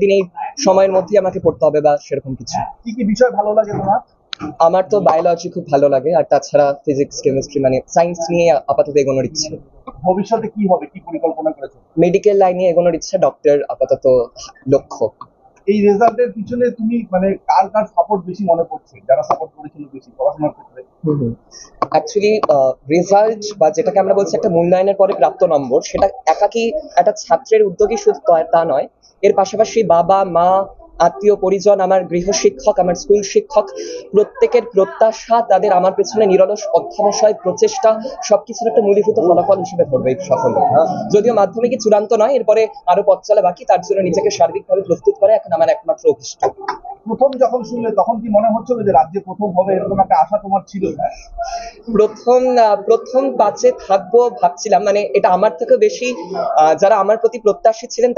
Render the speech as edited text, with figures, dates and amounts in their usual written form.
দিন এই সময়ের মধ্যে আমাকে পড়তে হবে বা সেরকম কিছু। কি কি বিষয় ভালো লাগে তোমার? আমার তো বায়োলজি খুব ভালো লাগে, আর তাছাড়া ফিজিক্স, কেমিস্ট্রি, মানে সায়েন্স নিয়ে আপাতত এগোনোর ইচ্ছে। ভবিষ্যতে কি হবে, কি পরিকল্পনা করেছো? মেডিকেল লাইনে এগোনোর ইচ্ছা, ডক্টর আপাতত লক্ষ্য। এই রেজাল্টের পিছনে তুমি মানে কার কার সাপোর্ট বেশি মনে পড়ছে, যারা সাপোর্ট করেছিল বেশি পড়াশোনার ক্ষেত্রে? অ্যাকচুয়ালি রেজাল্ট বা যেটাকে আমরা বলছি একটা মূল্যায়নের পরে প্রাপ্ত নম্বর, সেটা একাকী একটা ছাত্রের উদ্যোগী শুধু তা নয়। এর পাশাপাশি বাবা মা, আত্মীয় পরিজন, আমার গৃহশিক্ষক, আমার স্কুল শিক্ষক, প্রত্যেকের প্রত্যাশা, তাদের আমার পেছনে নিরলস অধ্যবসায়, প্রচেষ্টা, সবকিছুর একটা মূলীভূত ফলাফল হিসেবে ধরবে এই সফলতা। যদিও মাধ্যমিকই চূড়ান্ত নয়, এরপরে আরো পথ চলা বাকি, তার জন্য নিজেকে সার্বিকভাবে প্রস্তুত করা এখন আমার একমাত্র অভিষ্ট। প্রথম যখন শুনলে তখন কি মনে হচ্ছিল যে রাজ্যে প্রথম হবে, এরকম একটা আশা তোমার ছিল? প্রথম 5-এ থাকবো ভাবছিলাম, মানে এটা আমার থেকে বেশি যারা আমার প্রতি প্রত্যাশী ছিলেন